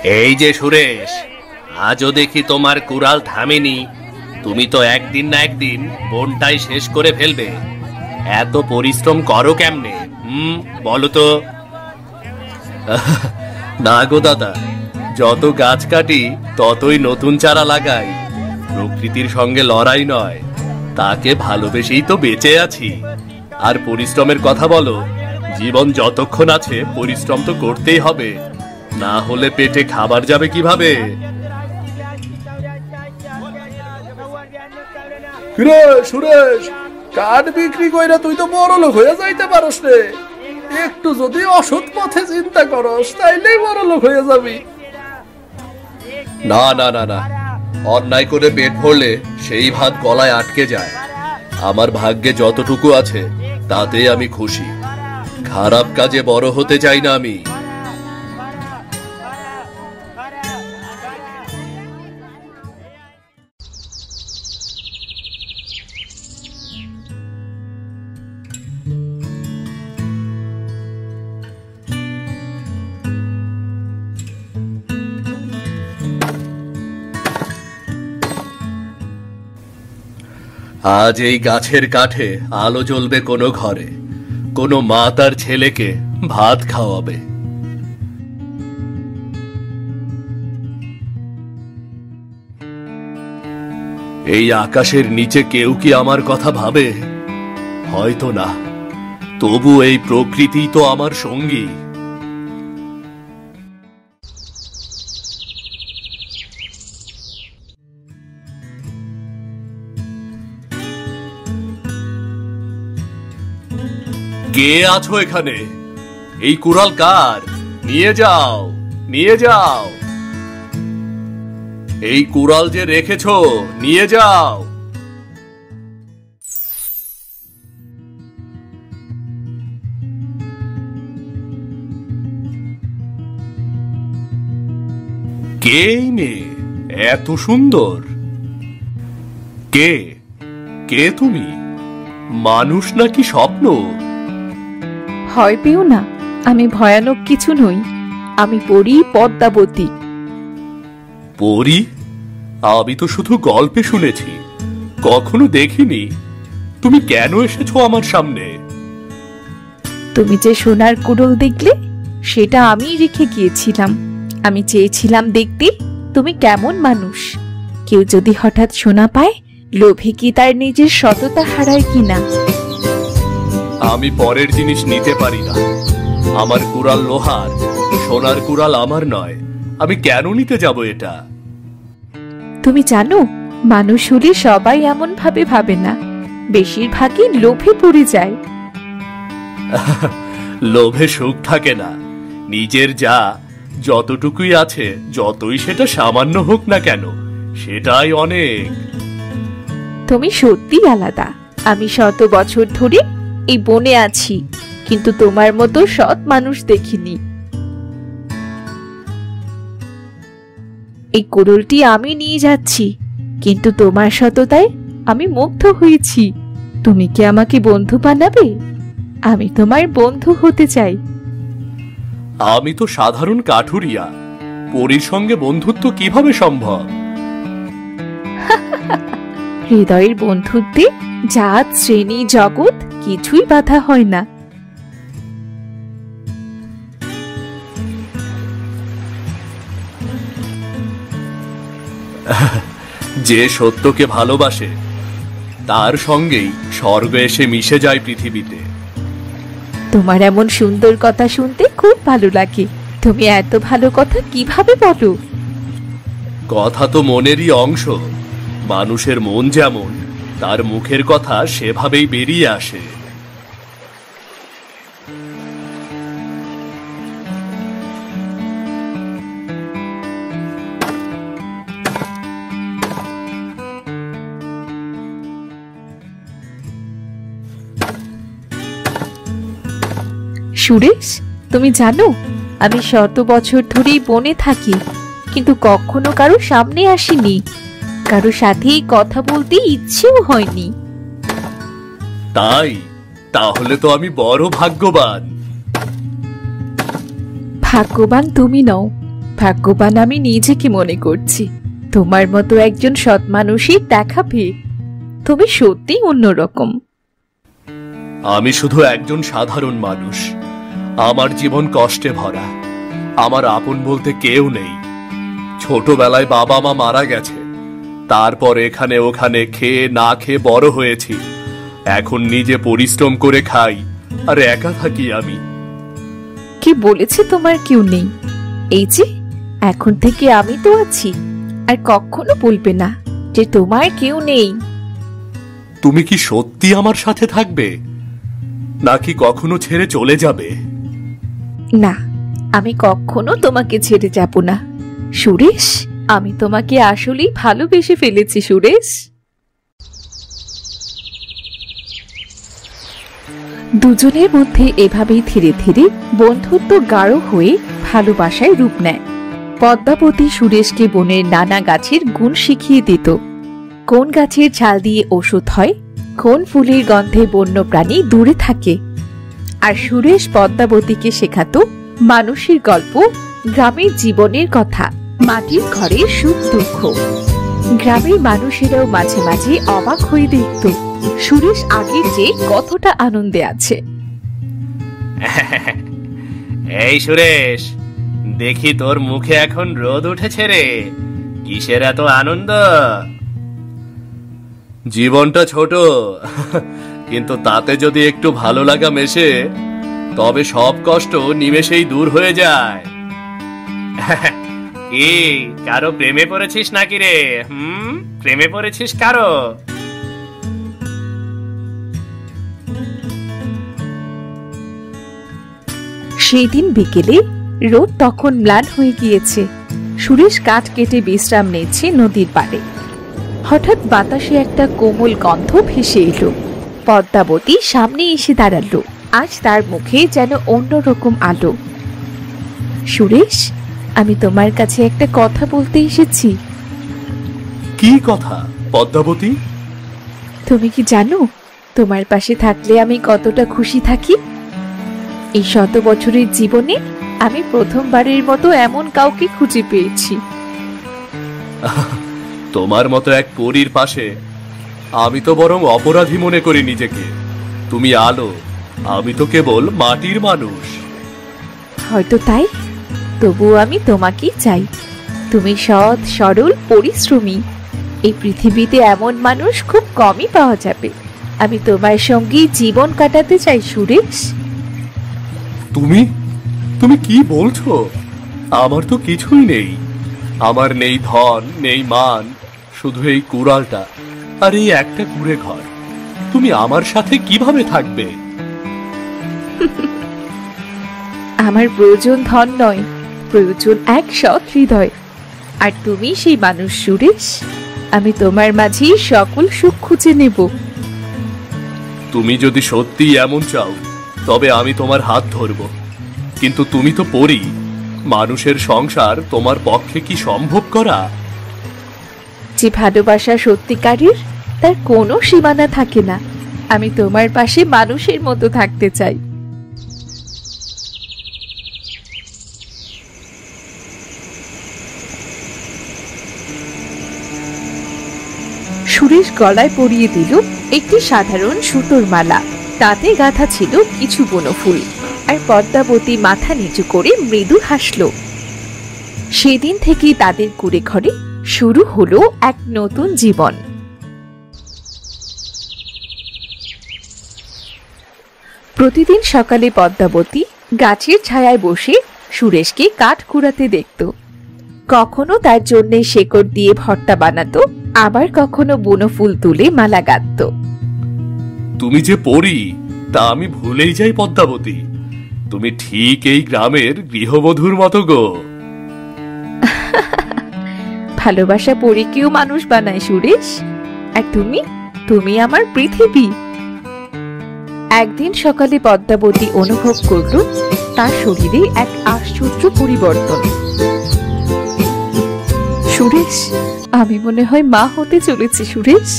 এই যে সুরেশ, আজও দেখি তোমার কুড়াল থামেনি। তুমি তো একদিন না একদিন বনটাই শেষ করে ফেলবে। এত পরিশ্রম করো কেমনে? বলো তো। না গো দাদা, যত গাছ কাটি ততই নতুন চারা লাগাই। প্রকৃতির সঙ্গে লড়াই নয়, তাকে ভালোবেসেই তো বেঁচে আছি। আর পরিশ্রমের কথা বলো, জীবন যতক্ষণ আছে পরিশ্রম তো করতেই হবে, না হলে পেটে খাবার যাবে কিভাবে? কিরে সুরেশ, কাঠ বিক্রি কইরা তুই তো বড় লোক হয়ে যাইতে পারস রে। একটু যদি অসৎ পথে চিন্তা করস তাইলেই বড় লোক হয়ে যাবি। না না না না, অন্যায় করে পেট ভরলে সেই ভাত গলায় আটকে যায়। আমার ভাগ্যে যতটুকু আছে তাতেই আমি খুশি। খারাপ কাজে বড় হতে চাই না আমি। আজ এই গাছের কাঠে আলো জ্বলবে কোনো ঘরে, কোনো মা তার ছেলেকে ভাত খাওয়াবে। এই আকাশের নিচে কেউ কি আমার কথা ভাবে? হয়তো না, তবু এই প্রকৃতি তো আমার সঙ্গী। কে আছো এখানে? এই কুড়াল কার? নিয়ে যাও, নিয়ে যাও। এই কুড়াল যে রেখেছো, নিয়ে যাও। কে এই মেয়ে? এত সুন্দর। কে কে তুমি? মানুষ নাকি স্বপ্ন? ভয় পেও না, আমি ভয়ানক কিছু নই। আমি পড়ি পদ্মাবতী। পরি? আমি তো শুধু গল্পে শুনেছি, কখনো দেখিনি। তুমি কেন এসেছো আমার সামনে? তুমি যে সোনার কুড়ুল দেখলে, সেটা আমিই রেখে গিয়েছিলাম। আমি চেয়েছিলাম দেখতে তুমি কেমন মানুষ। কেউ যদি হঠাৎ সোনা পায়, লোভে কি তার নিজের সততা হারায় কিনা? আমি পরের জিনিস নিতে পারি না। আমার কুড়াল লোহার, সোনার কুড়াল আমার নয়। আমি কেন নিতে যাব এটা? তুমি জানো, মানুষ হলে সবাই এমন ভাবে ভাবে না, বেশিরভাগই লোভে পড়ে যায়। লোভে সুখ থাকে না। নিজের যা যতটুকুই আছে, যতই সেটা সামান্য হোক না কেন, সেটাই অনেক। তুমি সত্যি আলাদা। আমি শত বছর ধরে এই বনে আছি, কিন্তু তোমার মতো সৎ মানুষ দেখিনি। এই কুড়ুলটি আমি নিয়ে যাচ্ছি, কিন্তু তোমার সততায় আমি মুগ্ধ হয়েছি। তুমি কি আমাকে বন্ধু বানাবে? আমি তোমার বন্ধু হতে চাই। আমি তো সাধারণ কাঠুরিয়া, পরীর সঙ্গে বন্ধুত্ব কিভাবে সম্ভব? হৃদয়ের বন্ধুত্বে জাত, শ্রেণী, জগৎ কিছুই বাধা হয় না। যে সত্যকে ভালোবাসে, তার সঙ্গেই স্বর্গ এসে মিশে যায় পৃথিবীতে। তোমার এমন সুন্দর কথা শুনতে খুব ভালো লাগে। তুমি এত ভালো কথা কিভাবে বলো? কথা তো মনেরই অংশ। মানুষের মন যেমন, তার মুখের কথা সেভাবেই বেরিয়ে আসে। সুরেশ, তুমি জানো, আমি শত বছর ধরেই বনে থাকি, কিন্তু কখনো কারো সামনে আসিনি। কারো সাথেই কথা বলতে ইচ্ছেও হয়নি। তাই? তাহলে তো আমি বড় ভাগ্যবান। ভাগ্যবান তুমি নও, ভাগ্যবান আমি নিজেকে মনে করছি তোমার মতো একজন সৎ মানুষই দেখা পেয়ে। তুমি সত্যি অন্যরকম। আমি শুধু একজন সাধারণ মানুষ। আমার জীবন কষ্টে ভরা। আমার আপন বলতে কেউ নেই। ছোটবেলায় বাবা মা মারা গেছে, তারপর এখানে ওখানে খেয়ে না খেয়ে বড় হয়েছি। এখন নিজে পরিশ্রম করে খাই আর একা থাকি আমি। কি বলেছি তোমার কেউ নেই? এই যে এখন থেকে আমি তো আছি, আর কখনো বলবে না যে তোমার কেউ নেই। তুমি কি সত্যি আমার সাথে থাকবে, নাকি কখনো ছেড়ে চলে যাবে? না, আমি কখনো তোমাকে ছেড়ে যাব না সুরেশ। আমি তোমাকে আসলেই ভালোবেসে ফেলেছি সুরেশ। দুজনের মধ্যে এভাবেই ধীরে ধীরে বন্ধুত্ব গাঢ় হয়ে ভালোবাসায় রূপ নেয়। পদ্মাবতী সুরেশকে বনের নানা গাছের গুণ শিখিয়ে দিত। কোন গাছের ছাল দিয়ে ওষুধ হয়, কোন ফুলের গন্ধে বন্য প্রাণী দূরে থাকে। আর সুরেশ পদ্মাবতীকে শেখাতো মানুষের গল্প, গ্রামের জীবনের কথা, মাটির ঘরের সুখ দুঃখ। গ্রামের মানুষেরাও মাঝে মাঝে অবাক হয়ে দেখত সুরেশ আগের চেয়ে কতটা আনন্দে আছে। এই সুরেশ, দেখি তোর মুখে এখন রোদ উঠেছে রে। কিসের এত আনন্দ? জীবনটা ছোট, কিন্তু তাতে যদি একটু ভালো লাগা মেশে, তবে সব কষ্ট নিমেষেই দূর হয়ে যায়। কি, কারো প্রেমে পড়েছিস নাকি রে? প্রেমে পড়েছিস কারো? সেই দিন বিকেলে রোদ তখন ম্লান হয়ে গিয়েছে। সুরেশ কাঠ কেটে বিশ্রাম নিচ্ছে নদীর পাড়ে। হঠাৎ বাতাসে একটা কোমল গন্ধ ভেসে এলো। পদ্মাবতী সামনে এসে দাঁড়ালো। আজ তার মুখে যেন অন্যরকম আলো। সুরেশ, আমি তোমার কাছে একটা কথা বলতে এসেছি। কি কথা পদ্মাবতী? তুমি কি জানো তোমার পাশে থাকলে আমি কতটা খুশি থাকি? এই 100 বছরের জীবনে আমি প্রথমবারের মতো এমন কাউকে খুঁজে পেয়েছি। তোমার মতো এক পরীর পাশে আমি তো বরং অপরাধী মনে করি নিজেকে। তুমি আলো, আমি তো কেবল মাটির মানুষ। হয়তো তাই, তবুও আমি তোমাকেই চাই। তুমি সৎ, সরল, পরিশ্রমী। এই পৃথিবীতে এমন মানুষ খুব কমই পাওয়া যাবে। আমি তোমার সঙ্গে জীবন কাটাতে চাই সুরেশ। তুমি তুমি কি বলছো? আমার তো কিছুই নেই। আমার নেই ধন, নেই মান, শুধু এই কুড়ালটা আর এই একটা কুড়ে ঘর। তুমি আমার সাথে কিভাবে থাকবে? আমার প্রয়োজন ধন নয়, প্রয়োজন এক সৎ হৃদয়। আর তুমি সেই মানুষ সুরেশ। আমি তোমার মাঝে সকল সুখ খুঁজে নেব। তুমি যদি সত্যি এমন চাও, তবে আমি তোমার হাত ধরব। কিন্তু তুমি তো পরী, মানুষের সংসার তোমার পক্ষে কি সম্ভব করা? যে ভালোবাসা সত্যিকারের, তার কোনো সীমানা থাকে না। আমি তোমার পাশে মানুষের মতো থাকতে চাই। সুরেশ গলায় পরিয়ে দিল একটি সাধারণ সুতোর মালা। তাতে গাঁথা ছিল কিছু বনফুল। আর পদ্মাবতী মাথা নিচু করে মৃদু হাসল। সেদিন থেকেই তাদের কুড়ে ঘরে শুরু হলো এক নতুন জীবন। প্রতিদিন সকালে পদ্মাবতী গাছের ছায়ায় বসে সুরেশকে কাঠ কুড়াতে দেখত। কখনো তার জন্য শেকড় দিয়ে ভর্তা বানাতো, আবার কখনো বনফুল তুলে মালা গাঁথত। তুমি যে পরী তা আমি ভুলেই যাই পদ্মাবতী। তুমি ঠিক এই গ্রামের গৃহবধূর মতো গো। ভালোবাসা পরীকেও মানুষ বানায় সুরেশ। আর তুমি আমার পৃথিবী। একদিন সকালে পদ্মাবতী অনুভব করল তার শরীরে এক আশ্চর্য পরিবর্তন। সুরেশ, আমি মনে হয় মা হতে চলেছি সুরেশ।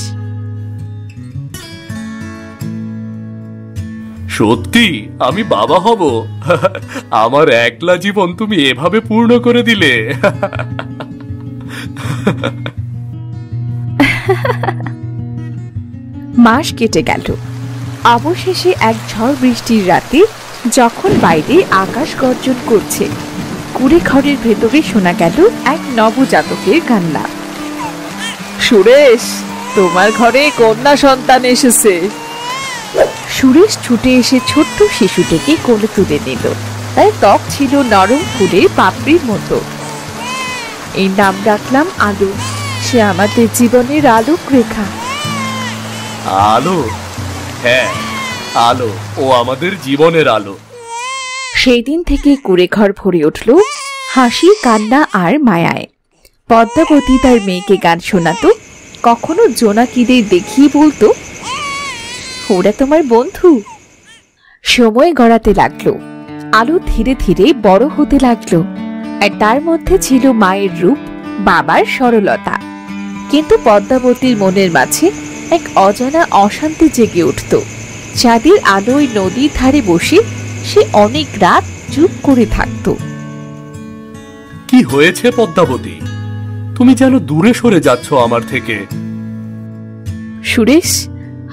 সত্যি আমি বাবা হব? আমার একলা জীবন তুমি এভাবে পূর্ণ করে দিলে। মাস কেটে গেল। অবশেষে এক ঝড় বৃষ্টির রাতে যখন বাইরে আকাশ গর্জন করছে, কুড়ে ঘরের ভেতরে শোনা গেল এক নবজাতকের কান্না। সুরেশ, তোমার ঘরে কন্যা সন্তান এসেছে। সুরেশ ছুটে এসে ছোট্ট শিশুটিকে কোলে তুলে নিল। তার ত্বক ছিল নরম ফুলের পাপড়ির মতো। এই নাম রাখলাম আলো। সে আমাদের জীবনের আলোক রেখা। আলো? হ্যাঁ, আলো। ও আমাদের জীবনের আলো। সেই দিন থেকে কুড়ে ঘর ভরে উঠল হাসি, কান্না আর মায়ায়। পদ্মাবতী তার মেয়েকে গান শোনাতো, কখনো জোনাকিদের দেখিয়ে বলতো, ওরা তোমার বন্ধু। সময় গড়াতে লাগলো। আলো ধীরে ধীরে বড় হতে লাগলো। আর তার মধ্যে ছিল মায়ের রূপ, বাবার সরলতা। কিন্তু পদ্মাবতীর মনের মাঝে এক অজানা অশান্তি জেগে উঠত। চাঁদের আলোয় নদীর ধারে বসে সে অনেক রাত চুপ করে থাকত। কি হয়েছে পদ্মাবতী? তুমি যেন দূরে সরে যাচ্ছ আমার থেকে। সুরেশ,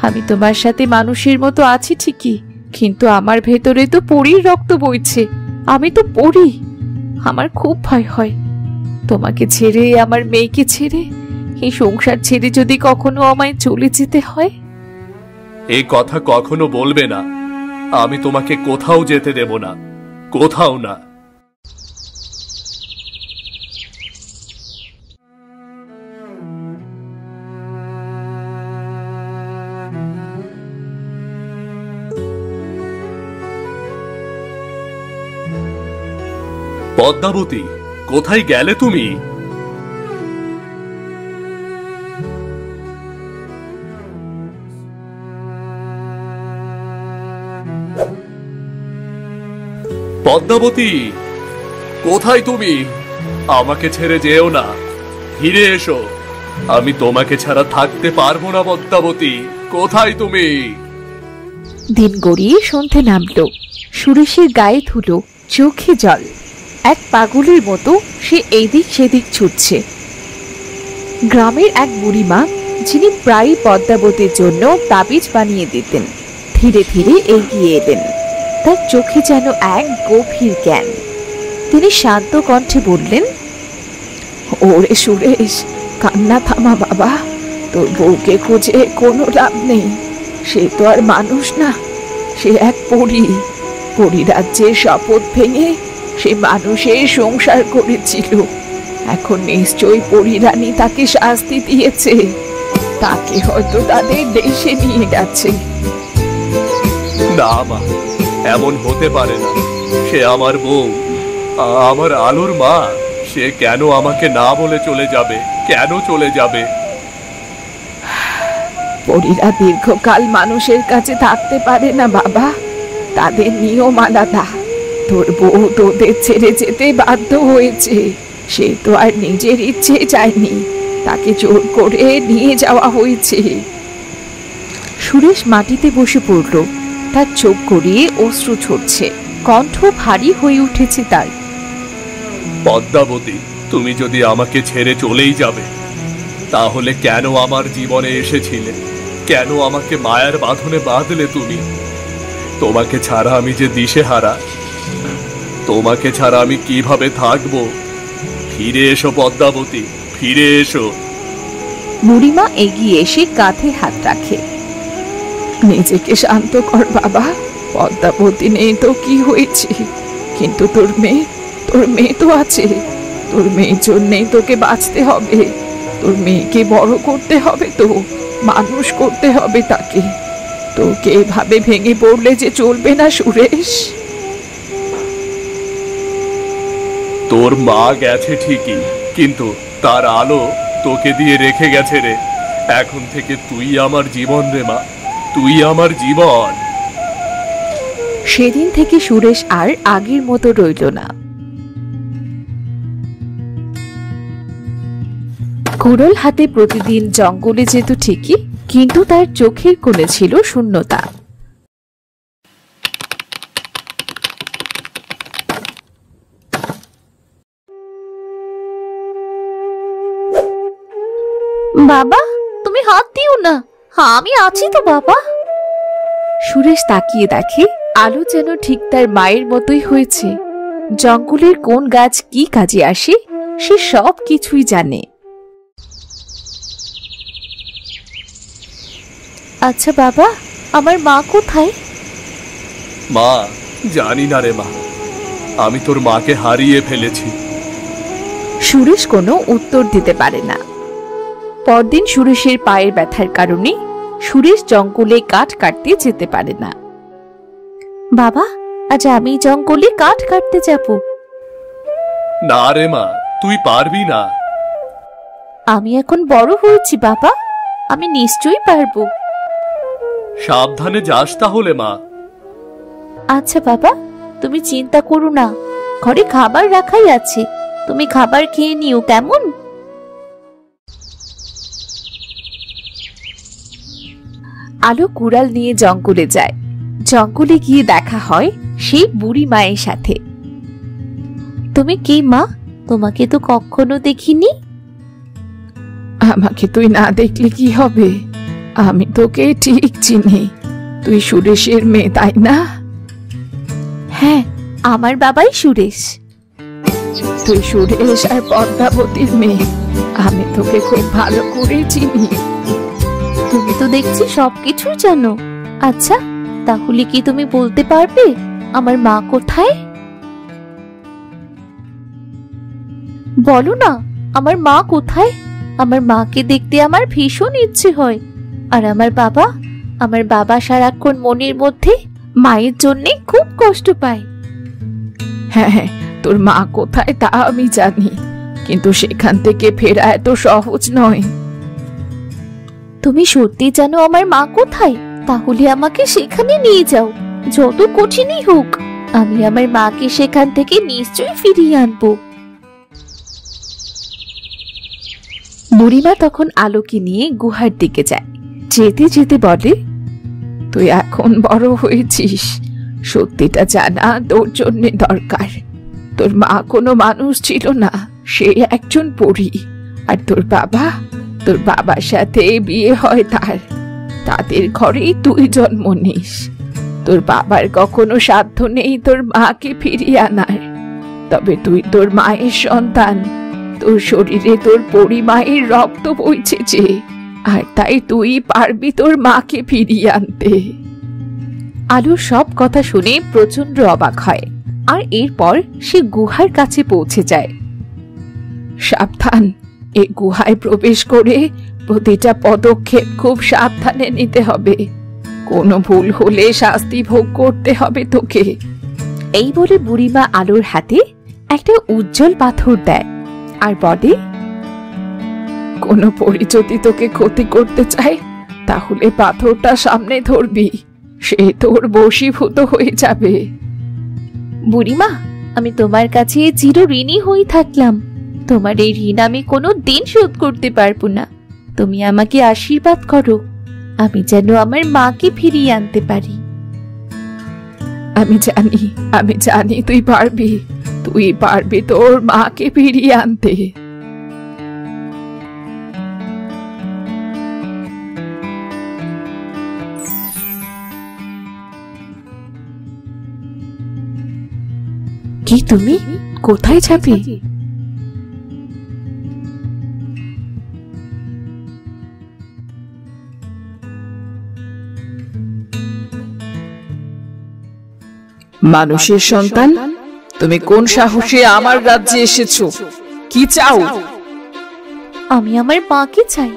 আমি তোমার সাথে মানুষের মতো আছি ঠিকই, কিন্তু আমার ভেতরে তো পরীর রক্ত বইছে। আমি তো পরী। আমার খুব ভয় হয় তোমাকে ছেড়ে, আমার মেয়েকে ছেড়ে, এই সংসার ছেড়ে যদি কখনো আমায় চলে যেতে হয়। এই কথা কখনো বলবে না। আমি তোমাকে কোথাও যেতে দেব না, কোথাও না। পদ্মাবতী, কোথায় গেলে তুমি? পদ্মাবতী, কোথায় তুমি? আমাকে ছেড়ে যেও না, ফিরে এসো। আমি তোমাকে ছাড়া থাকতে পারবো না। পদ্মাবতী, কোথায় তুমি? দিন গড়িয়ে সন্ধে নামলো। সুরেশের গায়ে ধুলো, চোখে জল। এক পাগলের মতো সে এইদিক সেদিক ছুটছে। গ্রামের এক বুড়িমা, যিনি প্রায়ই পদ্মাবতীর জন্য তাবিজ বানিয়ে দিতেন, ধীরে ধীরে এগিয়ে এলেন। তার চোখে যেন এক গভীর জ্ঞান। তিনি শান্ত কণ্ঠে বললেন, ওরে সুরেশ, কান্না থামা বাবা। তোর বউকে খুঁজে কোনো লাভ নেই। সে তো আর মানুষ না, সে এক পরী। পরিরাজ্যের শপথ ভেঙে সে মানুষের সংসার করেছিল। এখন নিশ্চয়ই পরিরানী তাকে শাস্তি দিয়েছে। তাকে হয়তো তাদের দেশে নিয়ে গেছে। না মা, এমন হতে পারে না। সে আমার বউ, আমার আলোর মা। সে কেন আমাকে না বলে চলে যাবে? কেন চলে যাবে? পরীরা দীর্ঘকাল মানুষের কাছে থাকতে পারে না বাবা। তাদের নিয়ম আলাদা। তোর বউ তোদের ছেড়ে যেতে বাধ্য হয়েছে। সে তো আর নিজের ইচ্ছে চায়নি, তাকে জোর করে নিয়ে যাওয়া হয়েছে। সুরেশ মাটিতে বসে পড়ল। তার চোখ গড়িয়ে অশ্রু ঝরছে, কণ্ঠ ভারী হয়ে উঠেছে তার। পদ্মাবতী, তুমি যদি আমাকে ছেড়ে চলেই যাবে, তাহলে কেন আমার জীবনে এসেছিলে? কেন আমাকে মায়ার বাঁধনে বাঁধলে তুমি? তোমাকে ছাড়া আমি যে দিশেহারা। তোমাকে ছাড়া আমি কিভাবে থাকবো? ফিরে এসো পদ্মাবতী, ফিরে এসো। বুড়িমা এগিয়ে এসে কাঁধে হাত রাখে। নিজেকে শান্ত কর বাবা। পদ্মাবতী নেই তো কি হয়েছে, কিন্তু তোর মেয়ে তো আছে। তোর মেয়ের জন্যেই তোকে বাঁচতে হবে। তোর মেয়েকে বড় করতে হবে, তো মানুষ করতে হবে তাকে। তোকে এভাবে ভেঙে পড়লে যে চলবে না সুরেশ। তোর মা গেছে ঠিকই, কিন্তু তার আলো তোকে দিয়ে রেখে গেছে রে। এখন থেকে তুই আমার জীবন রে মা, তুই আমার জীবন। সেদিন থেকে সুরেশ আর আগের মতো রইল না। কুড়োল হাতে প্রতিদিন জঙ্গলে যেত ঠিকই, কিন্তু তার চোখের কোণে ছিল শূন্যতা। বাবা, তুমি হাত দিও না, আমি আছি তো বাবা। সুরেশ তাকিয়ে দেখে আলো যেন ঠিক তার মায়ের মতোই হয়েছে। জঙ্গলের কোন গাছ কি কাজে আসে সে সব কিছুই জানে। আচ্ছা বাবা, আমার মা কোথায়? মা, জানি না রে মা, আমি তোর মাকে হারিয়ে ফেলেছি। সুরেশ কোনো উত্তর দিতে পারে না। পরদিন সুরেশের পায়ের ব্যথার কারণে সুরেশ জঙ্গলে কাঠ কাটতে যেতে পারে না। বাবা, আজ আমি জঙ্গলে কাঠ কাটতে যাব। না রে মা, তুই পারবি না। আমি এখন বড় হয়েছি বাবা, আমি নিশ্চয়ই পারবো। সাবধানে যাস তাহলে মা। আচ্ছা বাবা, তুমি চিন্তা করো না, ঘরে খাবার রাখাই আছে, তুমি খাবার খেয়ে নিও কেমন? আলো কুড়াল নিয়ে জঙ্গলে যায়। জঙ্গলে গিয়ে দেখা হয় সেই বুড়ি মায়ের সাথে। তুমি কে মা? তোমাকে তো কখনো দেখিনি। আমাকে তুই না দেখলে কি হবে? আমি তোকে ঠিক চিনি। তুই সুরেশের মেয়ে, তাই না? হ্যাঁ, আমার বাবাই সুরেশ। তুই সুরেশ আর পদ্মাবতীর মেয়ে। আমি তোকে খুব ভালো করে চিনি। তুমি তো দেখছি সবকিছুই জানো। আচ্ছা, তাহলে কি তুমি বলতে পারবে আমার মা কোথায়? বলো না, আমার মা কোথায়? আমার মাকে দেখতে আমার ভীষণ ইচ্ছে হয়। আর আমার বাবা সারাক্ষণ মনের মধ্যে মায়ের জন্যে খুব কষ্ট পায়। হ্যাঁ, তোর মা কোথায় তা আমি জানি, কিন্তু সেখান থেকে ফেরা এত সহজ নয়। তুমি সত্যি জানো আমার মা কোথায়? তাহলে আমাকে সেখানে নিয়ে যাও, যত কঠিনই হোক আমি আমার মাকে সেখান থেকে নিশ্চয়ই ফিরিয়ে আনবো। বুড়িমা তখন আলোকে নিয়ে গুহার দিকে যায়। যেতে যেতে বলে, তুই এখন বড় হয়েছিস, সত্যিটা জানা তোর জন্য দরকার। তোর মা কোনো মানুষ ছিল না, সে একজন পরী। আর তোর বাবার সাথে বিয়ে হয় তাদের ঘরেই তুই জন্ম নিস। তোর বাবার কখনো সাধ্য নেই তোর মাকে ফিরিয়ে আনার, তবে তুই তোর মায়ের সন্তান। তোর শরীরে তোর পরিমায়ের রক্ত বইছে যে, আর তাই তুই পারবি তোর মাকে ফিরিয়ে আনতে। আলু সব কথা শুনে প্রচন্ড অবাক হয়, আর এরপর সে গুহার কাছে পৌঁছে যায়। সাবধান, এই গুহায় প্রবেশ করে প্রতিটা পদক্ষেপ খুব সাবধানে নিতে হবে। কোনো ভুল হলে শাস্তি ভোগ করতে হবে তোকে। এই বলে বুড়িমা আলোর হাতে একটা উজ্জ্বল পাথর দেয় আর বলে, কোনো পরী যদি তোকে ক্ষতি করতে চায় তাহলে পাথরটা সামনে ধরবি, সে তোর বশীভূত হয়ে যাবে। বুড়িমা, আমি তোমার কাছে চির ঋণী হয়ে থাকলাম। তোমার এই ঋণ আমি কোনো দিন শোধ করতে পারবো না। তুমি আমাকে আশীর্বাদ করো, আমি যেন আমার মাকে ফিরিয়ে আনতে পারি। আমি জানি তুই পারবি তোর মাকে ফিরিয়ে আনতে। কি তুমি কোথায় যাবে? মানুষের সন্তান, তুমি কোন সাহসে আমার রাজ্যে এসেছো? কি চাও? আমি আমার মাকে চাই।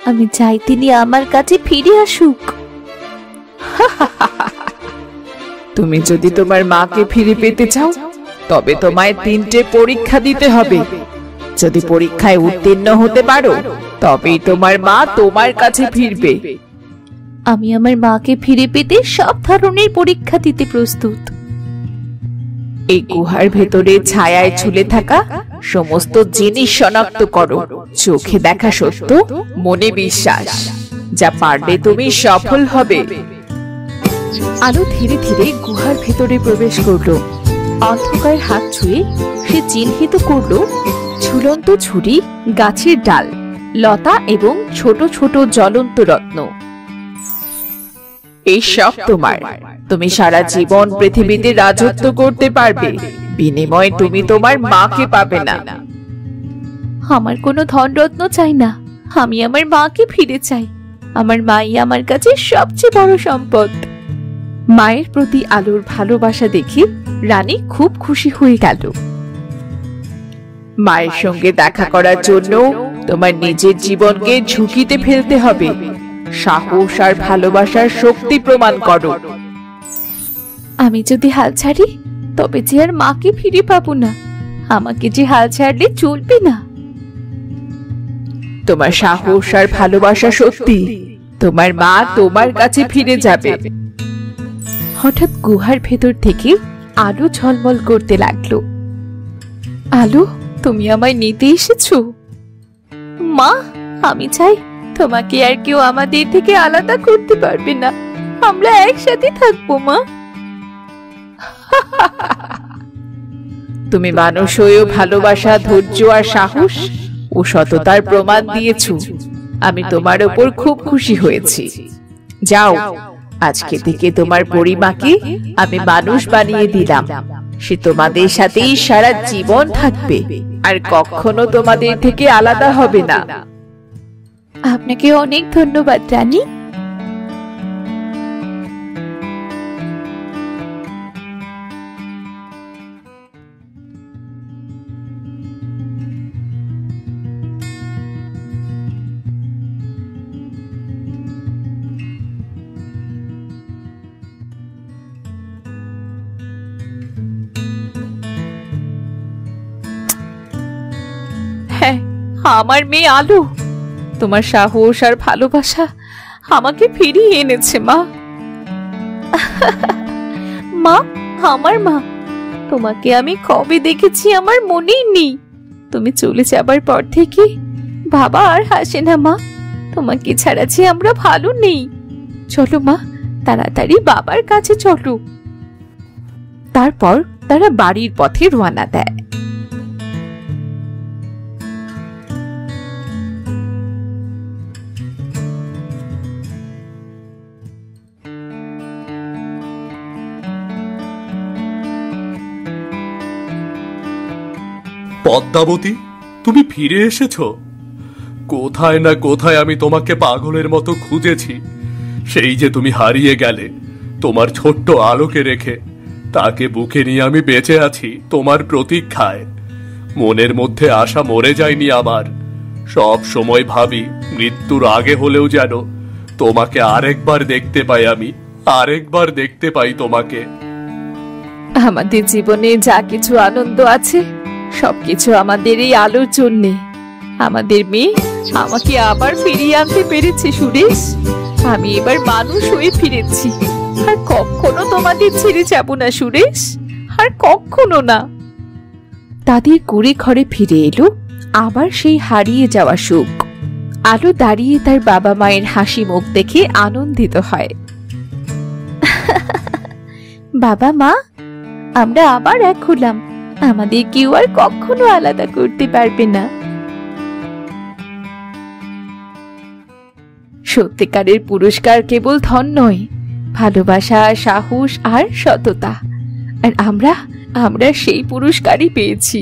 আমি চাই তিনি আমার কাছে ফিরে আসুক। তুমি যদি তোমার মাকে ফিরে পেতে চাও তবে তোমায় 3টে পরীক্ষা দিতে হবে। যদি পরীক্ষায় উত্তীর্ণ হতে পারো তবেই তোমার মা তোমার কাছে ফিরবে। আমি আমার মাকে ফিরে পেতে সব ধরনের পরীক্ষা দিতে প্রস্তুত। এই গুহার ভেতরে ছায়ায় ঝুলে থাকা সমস্ত জিনিস শনাক্ত করো। চোখে দেখা সত্য, মনে বিশ্বাস। যা পারলে তুমি সফল হবে। আলো ধীরে ধীরে গুহার ভেতরে প্রবেশ করলো। অন্ধকার হাত ছুঁয়ে সে চিহ্নিত করলো ঝুলন্ত ঝুড়ি, গাছের ডাল, লতা এবং ছোট ছোট জ্বলন্ত রত্ন। এই সব তোমার। তুমি সারা জীবন পৃথিবীতে রাজত্ব করতে পারবে, বিনিময়ে তুমি তোমার মাকে পাবে না। আমার কোনো ধনরত্ন চাই না, আমি আমার মাকে ফিরে চাই। আমার মাই আমার কাছে সবচেয়ে বড় সম্পদ। মায়ের প্রতি আলোর ভালোবাসা দেখে রানী খুব খুশি হয়ে গেল। মায়ের সঙ্গে দেখা করার জন্য তোমার নিজের জীবনকে ঝুঁকিতে ফেলতে হবে। সাহস আর ভালোবাসার শক্তি প্রমাণ করো। আমি যদি হাল ছাড়ি তবে যে আর মাকে ফিরে পাবো না। আমাকে যে হাল ছাড়লে চলবে না। তোমার সাহস আর ভালোবাসা সত্যি, তোমার মা তোমার কাছে ফিরে যাবে। হঠাৎ গুহার ভেতর থেকে আলো ঝলমল করতে লাগলো। আলো, তুমি আমায় নিতে এসেছো? মা, আমি চাই তোমাকে আর কেউ আমাদের থেকে আলাদা করতে পারবে না। আমরা একসাথে থাকবো মা। তুমি মানুষ হয়েও ভালোবাসা, ধৈর্য আর সাহস ও সততার প্রমাণ দিয়েছো। আমি তোমার উপর খুব খুশি হয়েছি। যাও, আজকে থেকে তোমার পরিমাকে আমি মানুষ বানিয়ে দিলাম। সে তোমাদের সাথেই সারা জীবন থাকবে আর কখনো তোমাদের থেকে আলাদা হবে না। আপনাকে অনেক ধন্যবাদ রানী। হ্যাঁ, আমার মেয়ে আলো, তোমার সাহস আর ভালোবাসা আমাকে ফিরিয়ে এনেছে মা। মা, আমার মা, তোমাকে আমি কবে দেখেছি আমার মনেই নেই। তুমি চলে যাবার পর থেকে বাবা আর হাসে না মা। তোমাকে ছাড়া যে আমরা ভালো নেই। চলো মা, তাড়াতাড়ি বাবার কাছে চলো। তারপর তারা বাড়ির পথে রওনা দেয়। পদ্মাবতী, তুমি ফিরে এসেছো। কোথায় না কোথায় আমি তোমাকে পাগলের মতো খুঁজেছি। সেই যে তুমি হারিয়ে গেলে তোমার ছোট্ট আলোকে রেখে, তাকে বুকে নিয়ে আমি বেঁচে আছি তোমার প্রতীক্ষায়। মনের মধ্যে আশা মরে যায়নি আমার। সব সময় ভাবি মৃত্যুর আগে হলেও যেন তোমাকে আরেকবার দেখতে পাই, আমি আরেকবার দেখতে পাই তোমাকে। আমাদের জীবনে যা কিছু আনন্দ আছে সবকিছু আমাদের এই আলোর জন্যে। আমাদের মেয়ে আমাকে আবার ফিরিয়ে আনতে পেরেছে সুরেশ। আমি এবার মানুষ হয়ে ফিরেছি। আর কখনো তোমাদের ছেড়ে যাব না সুরেশ, আর কখনো না। তাদের কুড়ে ঘরে ফিরে এলো আবার সেই হারিয়ে যাওয়া সুখ। আলো দাঁড়িয়ে তার বাবা মায়ের হাসি মুখ দেখে আনন্দিত হয়। বাবা মা, আমরা আবার এক হলাম। আমাদের কেউ আর কখনো আলাদা করতে পারবে না। সত্যিকারের পুরস্কার কেবল ধন নয়, ভালোবাসা, সাহস আর সততা। আর আমরা সেই পুরস্কারই পেয়েছি।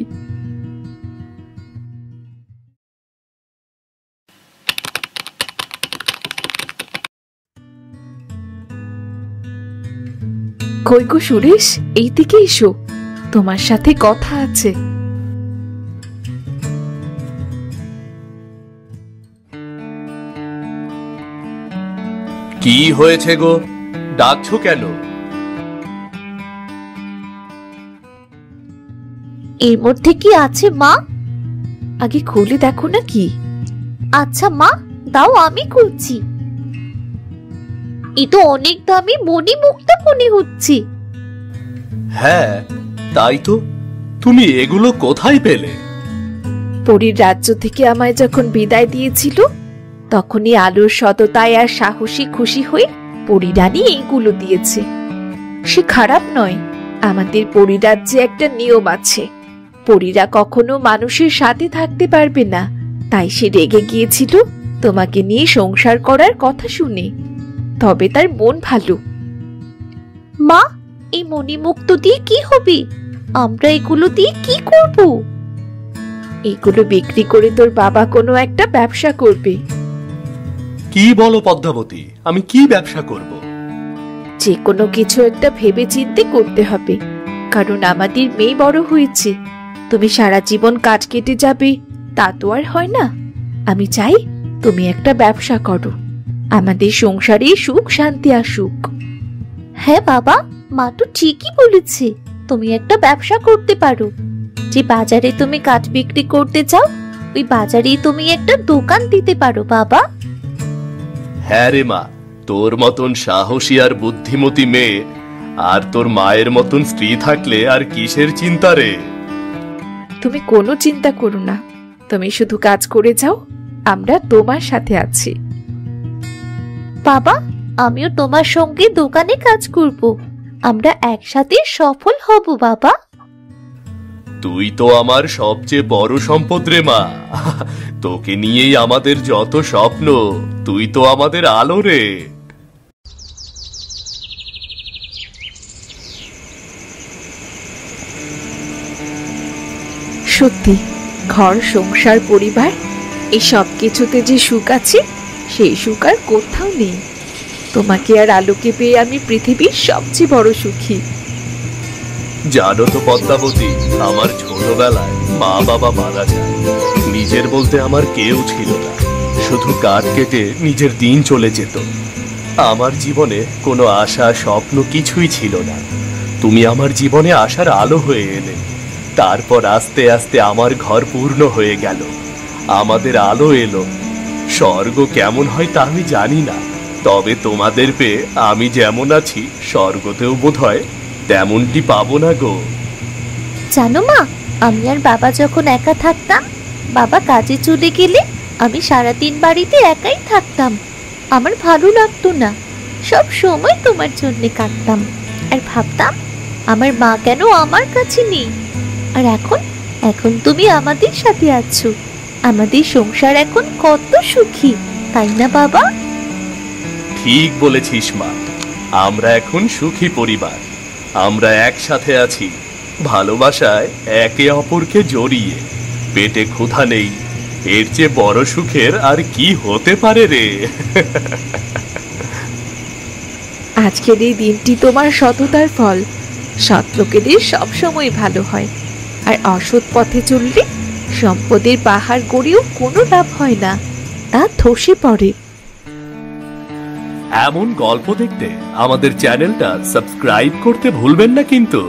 কই গো সুরেশ, এইদিকে এসো, তোমার সাথে কথা আছে। কি হয়েছে গো, ডাকছো কেন? এর মধ্যে কি আছে মা? আগে খুলে দেখো না কি। আচ্ছা মা, দাও আমি খুলছি। এ তো অনেক দামি মণিমুক্তা মনে হচ্ছে। হ্যাঁ, তাই তো। তুমি এগুলো কোথায় পেলে? পরীর রাজ্য থেকে আমায় যখন বিদায় দিয়েছিল, তখনই আলোর সততায় আর সাহসী খুশি হয়ে পরীরানী এইগুলো দিয়েছে। সে খারাপ নয়। আমাদের পরীরাজ্যে একটা নিয়ম আছে, পরীরা কখনো মানুষের সাথে থাকতে পারবে না, তাই সে রেগে গিয়েছিল তোমাকে নিয়ে সংসার করার কথা শুনে। তবে তার মন ভালো। মা, এই মণিমুক্ত দিয়ে কি হবে? আমরা এগুলো দিয়ে কি করব? এগুলো বিক্রি করে তোর বাবা কোনো একটা ব্যবসা করবে। কি বলো পদ্মাবতী, আমি কি ব্যবসা করব? যে কোনো কিছু একটা ভেবে চিন্তে করতে হবে, কারণ আমাদের মেয়ে বড় হয়েছে। তুমি সারা জীবন কাজ কেটে যাবে তা তো আর হয় না। আমি চাই তুমি একটা ব্যবসা করো, আমাদের সংসারে সুখ শান্তি আসুক। হ্যাঁ বাবা, মা তো ঠিকই বলেছে। তুমি একটা ব্যবসা করতে পারো। যে বাজারে তুমি কাঠ বিক্রি করতে চাও, ওই বাজারেই তুমি একটা দোকান দিতে পারো বাবা। হ্যাঁ রে মা, তোর মতন সাহসী আর বুদ্ধিমতী মেয়ে আর তোর মায়ের মতন স্ত্রী থাকলে আর কিসের চিন্তা রে? তুমি কোনো চিন্তা করো না, তুমি শুধু কাজ করে যাও, আমরা তোমার সাথে আছি। বাবা, আমিও তোমার সঙ্গে দোকানে কাজ করব। আমরা একসাথে সফল হব বাবা। তুই তো আমার সবচেয়ে বড় সম্পদ রে মা। তোকে নিয়েই আমাদের যত স্বপ্ন, তুই তো আমাদের আলো রে। সত্যি, ঘর সংসার পরিবার এই সব কিছুতে যে সুখ আছে, সেই সুখ আর কোথাও নেই। তোমাকে আর আলোকে পেয়ে আমি পৃথিবীর সবচেয়ে বড় সুখী। জানো তো পদ্মাবতী, আমার ছোটবেলায় মা বাবা মারা যায়। নিজের বলতে আমার কেউ ছিল না, শুধু কাঠ কেটে নিজের দিন চলে যেত। আমার জীবনে কোনো আশা স্বপ্ন কিছুই ছিল না। তুমি আমার জীবনে আশার আলো হয়ে এলে। তারপর আস্তে আস্তে আমার ঘর পূর্ণ হয়ে গেল, আমাদের আলো এলো। স্বর্গ কেমন হয় তা আমি জানি না, তবে তোমাদের পেয়ে আমি যেমন আছি স্বর্গতেও বোধ হয় তেমনটি পাবো না গো। জানো মা, আমি আর বাবা যখন একা থাকতাম, বাবা কাজে চলে গেলে আমি সারাদিন বাড়িতে একাই থাকতাম। আমার ভালো লাগতো না, সব সময় তোমার জন্য কাঁদতাম আর ভাবতাম আমার মা কেন আমার কাছে নেই। আর এখন তুমি আমাদের সাথে আছো, আমাদের সংসার এখন কত সুখী, তাই না বাবা? ঠিক বলেছিস মা, আমরা এখন সুখী পরিবার। আমরা একসাথে আছি, ভালোবাসায় একে অপরকে জড়িয়ে। পেটে ক্ষুধা নেই, এর চেয়ে বড় সুখের আর কি হতে পারে রে? আজকের এই দিনটি তোমার সততার ফল। সৎ লোকেদের সবসময় ভালো হয়, আর অসৎ পথে চললে সম্পদের পাহাড় গড়েও কোনো লাভ হয় না, তা ধসে পড়ে। এমন গল্প দেখতে আমাদের চ্যানেলটা সাবস্ক্রাইব করতে ভুলবেন না কিন্তু।